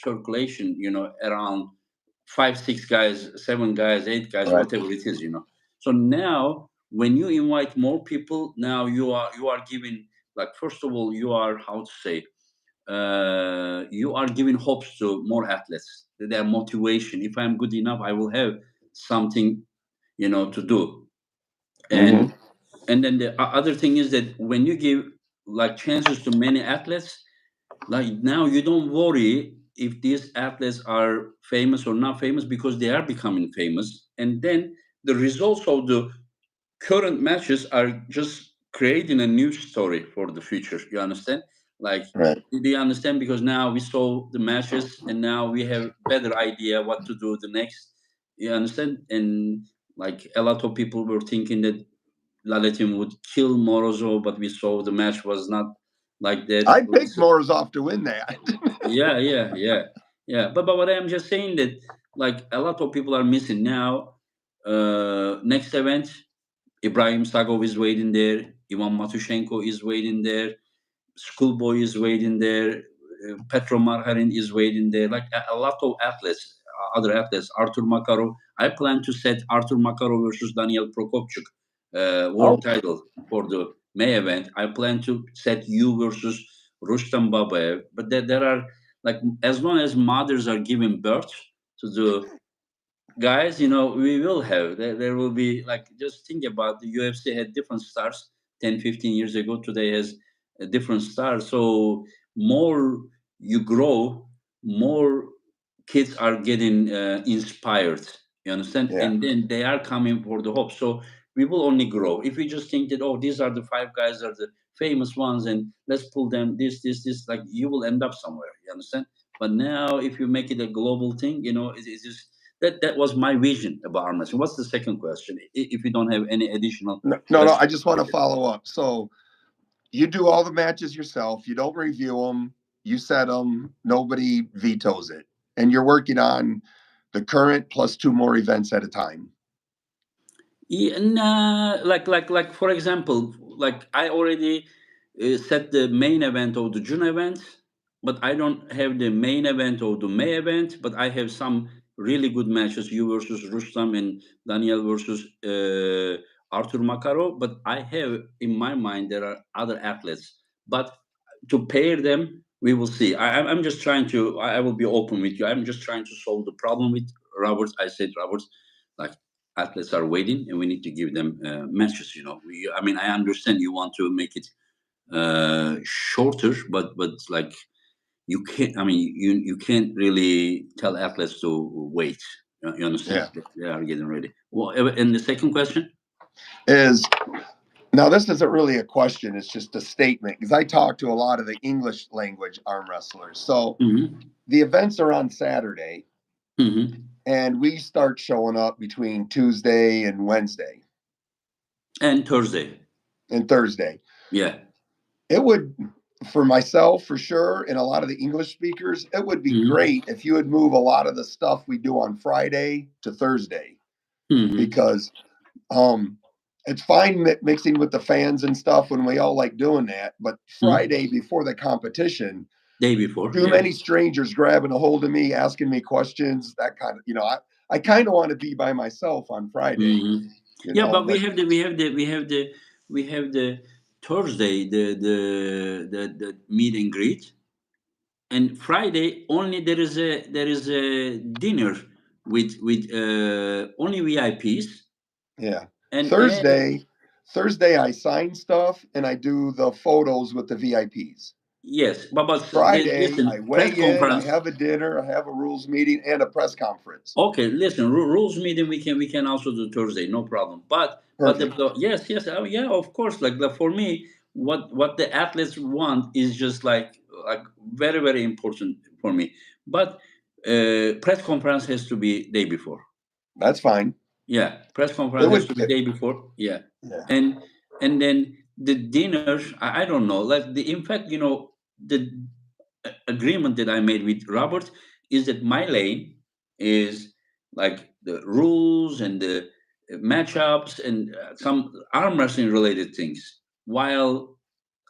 circulation, around 5, 6 guys, 7 guys, 8 guys, right. whatever it is. So now when you invite more people, now you are giving, like, first of all, you are, how to say, you are giving hopes to more athletes, their motivation. If I'm good enough, I will have something, to do. Hmm. And then the other thing is that when you give like chances to many athletes, like now you don't worry if these athletes are famous or not famous because they are becoming famous. And then the results of the current matches are just creating a new story for the future. You understand? Like, Right. do you understand? Because now we saw the matches, and now we have better idea what to do the next. You understand? And like a lot of people were thinking that Laletin would kill Morozov, but we saw the match was not like that. I picked Morozov to win that. Yeah, yeah, yeah, yeah. But what I'm just saying that like a lot of people are missing now. Next event, Ibrahim Sagov is waiting there. Ivan Matushenko is waiting there. Schoolboy is waiting there. Petro Marharin is waiting there. Like a lot of athletes, other athletes. Artur Makarov. I plan to set Artur Makarov versus Daniel Prokopchuk Oh, world title for the May event. I plan to set you versus Rustam Babayev. But there are, like, as long as mothers are giving birth to the guys, we will have there will be, like, just think about the UFC had different stars 10, 15 years ago. Today has a different star. So more you grow, more kids are getting inspired. You understand? yeah. And then they are coming for the hope. So we will only grow if we just think that, oh, these are the five guys are the famous ones, and let's pull them this, like, you will end up somewhere. You understand? But now if you make it a global thing, it's just that was my vision about Armwrestling. What's the second question? If you don't have any additional No, no, no. I questions. just want to follow up. So you do all the matches yourself. You don't review them. You set them. Nobody vetoes it, and you're working on the current plus two more events at a time. Yeah, nah, like for example, like I already set the main event of the June event, but I don't have the main event of the May event. But I have some really good matches: you versus Rustam and Daniel versus Artur Makarov. But I have in my mind there are other athletes, but to pair them, we will see. I'm just trying to. I will be open with you. I'm just trying to solve the problem with Roberts. I said Roberts, like, athletes are waiting and we need to give them matches. I mean, I understand you want to make it shorter, but like, you can't, I mean, you can't really tell athletes to wait. You understand? Yeah. They are getting ready. Well, and the second question. Is now this isn't really a question. It's just a statement because I talk to a lot of the English language arm wrestlers. So Hmm. the events are on Saturday, Hmm. and we start showing up between Tuesday and Wednesday And Thursday. and Thursday. Yeah. It would, for myself, for sure, and a lot of the English speakers, it would be Hmm. great if you would move a lot of the stuff we do on Friday to Thursday Hmm. because um, it's fine mixing with the fans and stuff when we all like doing that. But Hmm. Friday before the competition, Day before. too Yeah. many strangers grabbing a hold of me, asking me questions, that kind of, I kind of want to be by myself on Friday, Hmm. Yeah, but we but have the we have the Thursday, the meet and greet, and Friday only there is a dinner with only VIPs, Yeah. and Thursday I sign stuff and I do the photos with the VIPs. yes, but Friday I listen, press weigh in, I conference. have a dinner, I have a rules meeting and a press conference. Okay, listen, rules meeting we can also do Thursday, no problem. But Perfect. yes, yes, oh, yeah, of course. Like for me, what the athletes want is just like very very important for me. But press conference has to be day before. That's fine. Yeah, press It conference has would to be day before. Yeah, yeah. and then the dinner. I don't know. Like in fact, the agreement that I made with Robert is that my lane is like the rules and the matchups and some arm wrestling related things, while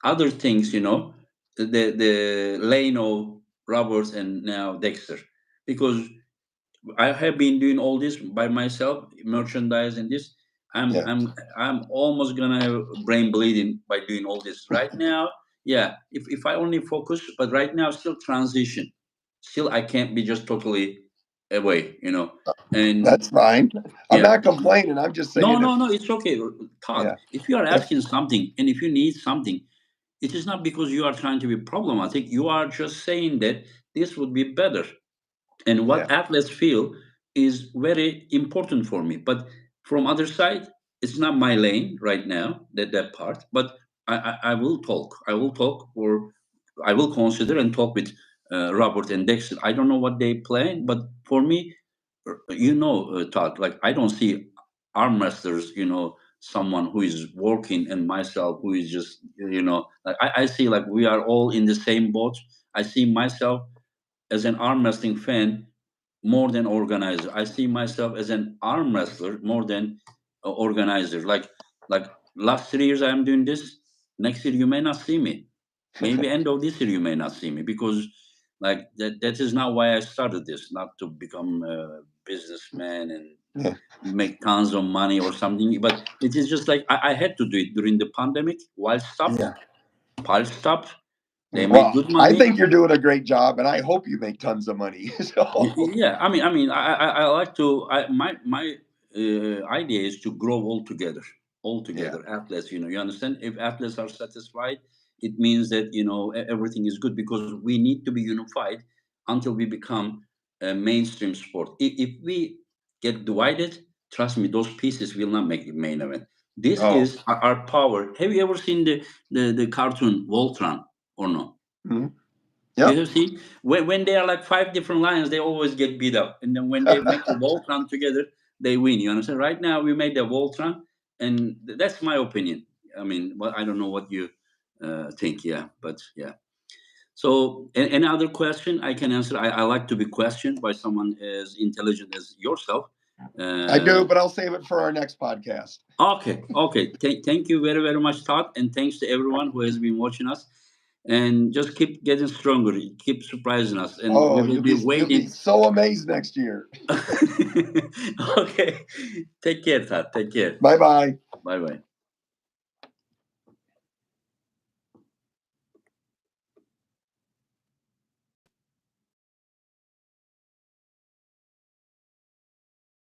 other things, the lane of Roberts and now Dexter, because I have been doing all this by myself, merchandise and this. I'm Yeah. I'm I'm almost gonna have brain bleeding by doing all this right now. Yeah, if I only focus, but right now still transition. Still, I can't be just totally away. And That's fine. I'm yeah, not complaining. I'm just no, saying no, if no, it's okay, Todd. yeah. If you are If asking something and if you need something, it is not because you are trying to be problematic. You are just saying that this would be better, and yeah. what athletes feel is very important for me. But from other side, it's not my lane right now, that part. But I will talk, or I will consider and talk with Robert and Dexter. I don't know what they plan, but for me, Todd, like I don't see arm wrestlers, someone who is working, and myself who is just, like I see like we are all in the same boat. I see myself as an arm wrestling fan more than organizer. I see myself as an arm wrestler more than organizer. Like last 3 years I'm doing this. Next year you may not see me. Maybe end of this year you may not see me, because like that is not why I started this. Not to become a businessman and yeah. make tons of money or something. But it is just like I had to do it during the pandemic. While stopped, Yeah. Pulse stopped. They made Well, good I money. think you're doing a great job and I hope you make tons of money. So Yeah, I mean, I like to. My idea is to grow all yeah. together. Athletes, you understand. If athletes are satisfied, it means that everything is good, because we need to be unified until we become a mainstream sport. If we get divided, trust me, those pieces will not make the main event. This Oh. is our power. Have you ever seen the cartoon Voltron or no? Mhm. You Yep. have seen when they are like five different lions, they always get beat up, and then when they make the Voltron together, they win. You understand? Right now, we made the Voltron, and that's my opinion. I mean, well, I don't know what you think. Yeah, but yeah. So, any other question I can answer? I like to be questioned by someone as intelligent as yourself. I do, Uh, but I'll save it for our next podcast. okay, okay. Thank you very, very much, Todd, and thanks to everyone who has been watching us. And just keep getting stronger, keep surprising us, and we Oh, will you'll be be waiting. so amazed next year. Okay, take care, Todd. Take care. Bye bye. Bye bye.